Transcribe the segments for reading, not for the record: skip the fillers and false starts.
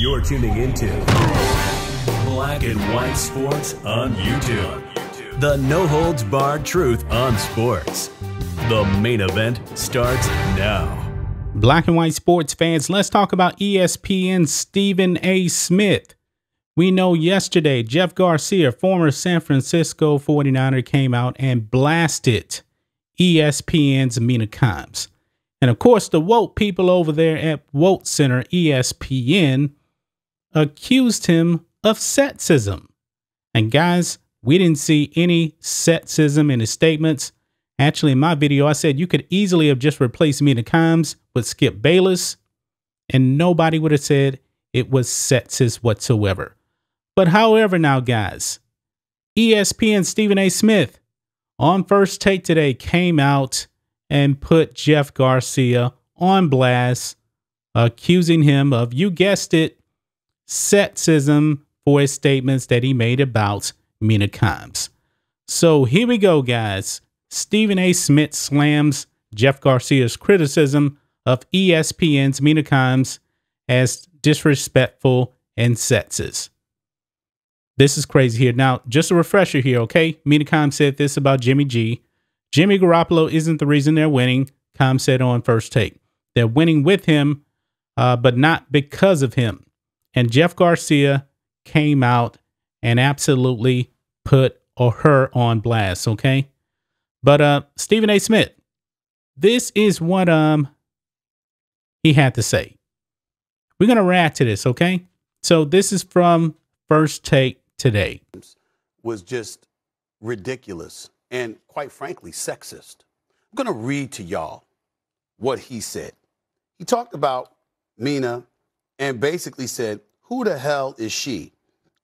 You're tuning into Black and White Sports on YouTube. The no-holds-barred truth on sports. The main event starts now. Black and white sports fans, let's talk about ESPN's Stephen A. Smith. We know yesterday Jeff Garcia, former San Francisco 49er, came out and blasted ESPN's Mina Kimes. And of course, the woke people over there at Woke Center ESPN accused him of sexism. And guys, we didn't see any sexism in his statements. Actually, in my video, I said you could easily have just replaced Mina Kimes with Skip Bayless, and nobody would have said it was sexist whatsoever. But however now, guys, ESPN Stephen A. Smith on First Take today came out and put Jeff Garcia on blast, accusing him of, you guessed it, sexism for his statements that he made about Mina Kimes. So here we go, guys. Stephen A. Smith slams Jeff Garcia's criticism of ESPN's Mina Kimes as disrespectful and sexist. This is crazy here. Now, just a refresher here, okay? Mina Kimes said this about Jimmy G. Jimmy Garoppolo isn't the reason they're winning, Kimes said on First Take. They're winning with him, but not because of him. And Jeff Garcia came out and absolutely put her on blast, okay? But Stephen A. Smith, this is what he had to say. We're going to react to this, okay? So this is from First Take today. Was just ridiculous and, quite frankly, sexist. I'm going to read to y'all what he said. He talked about Mina and basically said, who the hell is she?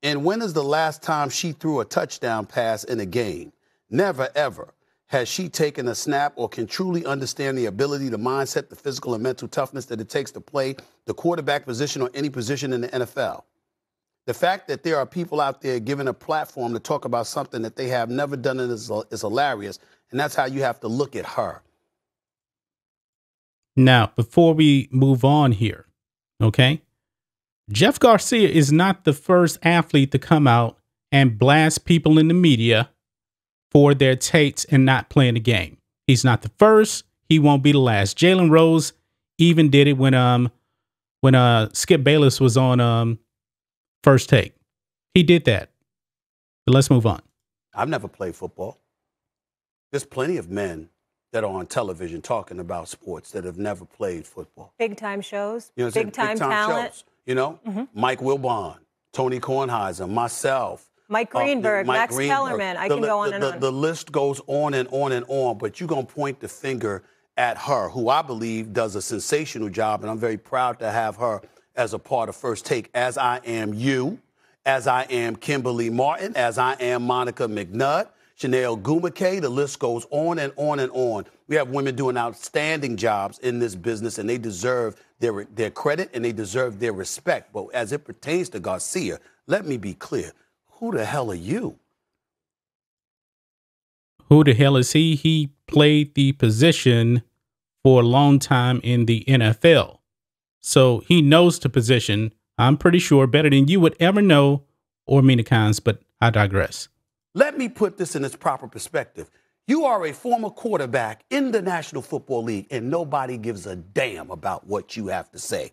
And when is the last time she threw a touchdown pass in a game? Never, ever. Has she taken a snap or can truly understand the ability, the mindset, the physical and mental toughness that it takes to play the quarterback position or any position in the NFL? The fact that there are people out there given a platform to talk about something that they have never done is hilarious, and that's how you have to look at her. Now, before we move on here, okay, Jeff Garcia is not the first athlete to come out and blast people in the media for their takes and not playing the game. He's not the first. He won't be the last. Jalen Rose even did it when Skip Bayless was on First Take. He did that. But let's move on. I've never played football. There's plenty of men that are on television talking about sports that have never played football. Big time shows, you know big time talent. Shows, you know, Mike Wilbon, Tony Kornheiser, myself. Mike Greenberg, Max Kellerman. I can go on and on. The list goes on and on and on, but you're going to point the finger at her, who I believe does a sensational job, and I'm very proud to have her as a part of First Take, as I am you, as I am Kimberly Martin, as I am Monica McNutt, Chanel Gumake. The list goes on and on and on. We have women doing outstanding jobs in this business, and they deserve their credit and they deserve their respect. But as it pertains to Garcia, let me be clear. Who the hell are you? Who the hell is he? He played the position for a long time in the NFL. So he knows the position, I'm pretty sure, better than you would ever know or Mina Kimes, but I digress. Let me put this in its proper perspective. You are a former quarterback in the National Football League, and nobody gives a damn about what you have to say.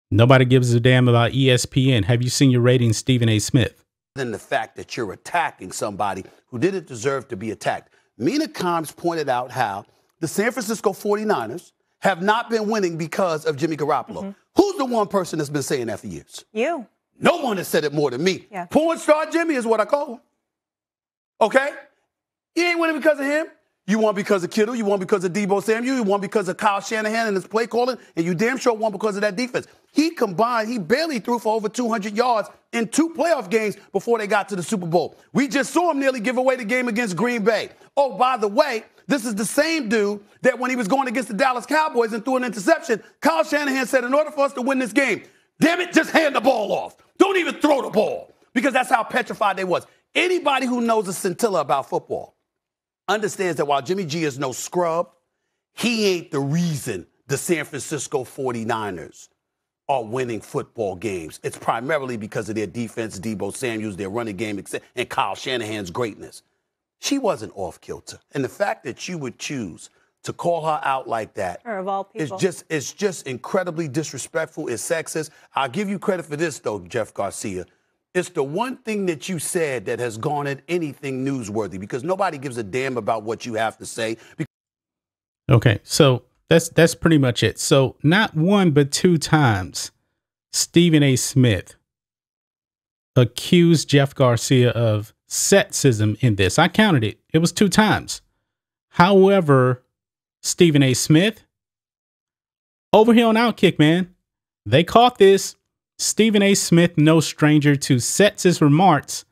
Nobody gives a damn about ESPN. Have you seen your ratings, Stephen A. Smith? Than the fact that you're attacking somebody who didn't deserve to be attacked. Mina Kimes pointed out how the San Francisco 49ers have not been winning because of Jimmy Garoppolo. Who's the one person that's been saying that for years? You. No one has said it more than me. Yeah. Porn star Jimmy is what I call him. Okay? You ain't winning because of him. You won because of Kittle. You won because of Deebo Samuel. You won because of Kyle Shanahan and his play calling. And you damn sure won because of that defense. He barely threw for over 200 yards in 2 playoff games before they got to the Super Bowl. We just saw him nearly give away the game against Green Bay. Oh, by the way, this is the same dude that when he was going against the Dallas Cowboys and threw an interception, Kyle Shanahan said, in order for us to win this game, damn it, just hand the ball off. Don't even throw the ball. Because that's how petrified they was. Anybody who knows a scintilla about football understands that while Jimmy G is no scrub, he ain't the reason the San Francisco 49ers are winning football games. It's primarily because of their defense, Deebo Samuels, their running game, and Kyle Shanahan's greatness. She wasn't off kilter. And the fact that you would choose to call her out like that is just incredibly disrespectful. It's sexist. I'll give you credit for this, though, Jeff Garcia. It's the one thing that you said that has garnered anything newsworthy, because nobody gives a damn about what you have to say. Okay, so that's pretty much it. So not one but two times Stephen A. Smith accused Jeff Garcia of sexism in this. I counted it. It was 2 times. However, Stephen A. Smith, over here on Outkick, man, they caught this. Stephen A. Smith, no stranger to sexist remarks,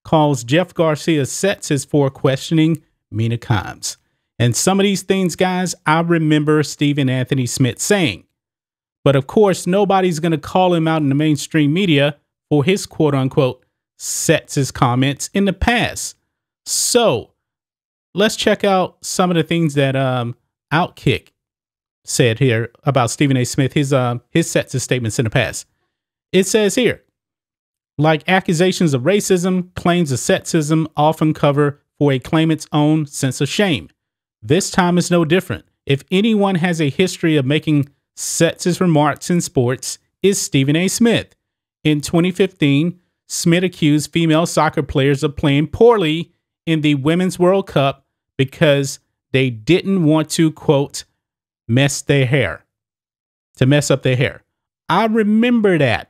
calls Jeff Garcia sexist for questioning Mina Kimes. And some of these things, guys, I remember Stephen Anthony Smith saying. But of course, nobody's going to call him out in the mainstream media for his quote unquote sexist comments in the past. So let's check out some of the things that Outkick said here about Stephen A. Smith, his sexist statements in the past. It says here, like accusations of racism, claims of sexism often cover for a claimant's own sense of shame. This time is no different. If anyone has a history of making sexist remarks in sports, it's Stephen A. Smith. In 2015, Smith accused female soccer players of playing poorly in the Women's World Cup because they didn't want to, quote, mess up their hair. I remember that.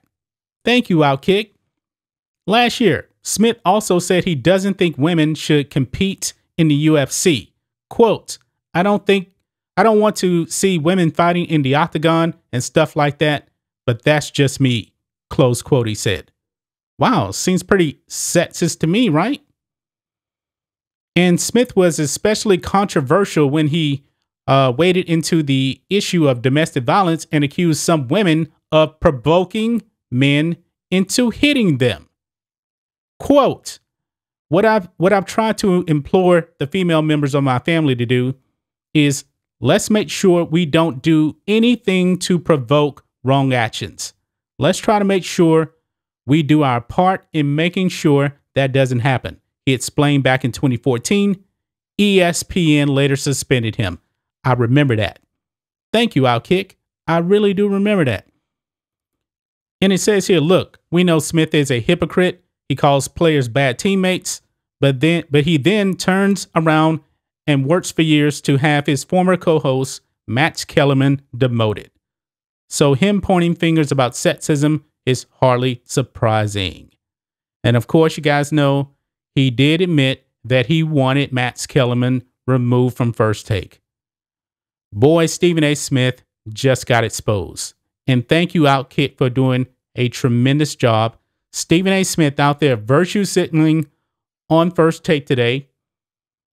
Thank you, Outkick. Last year, Smith also said he doesn't think women should compete in the UFC. Quote, I don't want to see women fighting in the octagon and stuff like that, but that's just me. Close quote, he said. Wow, seems pretty sexist to me, right? And Smith was especially controversial when he waded into the issue of domestic violence and accused some women of provoking men into hitting them. Quote, what I've tried to implore the female members of my family to do is let's make sure we don't do anything to provoke wrong actions. Let's try to make sure we do our part in making sure that doesn't happen. He explained back in 2014. ESPN later suspended him. I remember that. Thank you, Outkick. I really do remember that. And it says here, look, we know Smith is a hypocrite. He calls players bad teammates, but he then turns around and works for years to have his former co-host, Matt Kellerman, demoted. So him pointing fingers about sexism is hardly surprising. And of course, you guys know he did admit that he wanted Matt Kellerman removed from First Take. Boy, Stephen A. Smith just got exposed. And thank you, Outkick, for doing a tremendous job. Stephen A. Smith out there virtue signaling on First Take today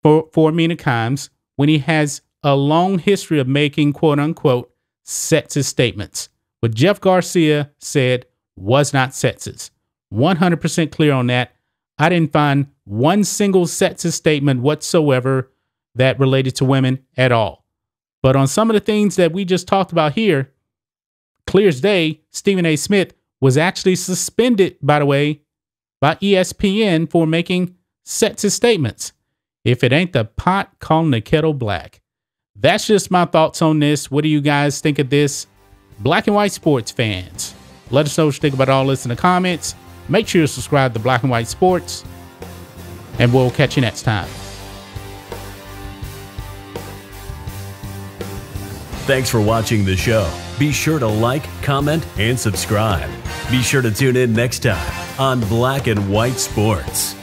for Mina Kimes when he has a long history of making quote unquote sexist statements. What Jeff Garcia said was not sexist. 100% clear on that. I didn't find one single sexist statement whatsoever that related to women at all. But on some of the things that we just talked about here, clear as day, Stephen A. Smith was actually suspended, by the way, by ESPN for making sexist statements. If it ain't the pot calling the kettle black. That's just my thoughts on this. What do you guys think of this? Black and White Sports fans, let us know what you think about all this in the comments. Make sure you subscribe to Black and White Sports, and we'll catch you next time. Thanks for watching the show. Be sure to like, comment, and subscribe. Be sure to tune in next time on Black and White Sports.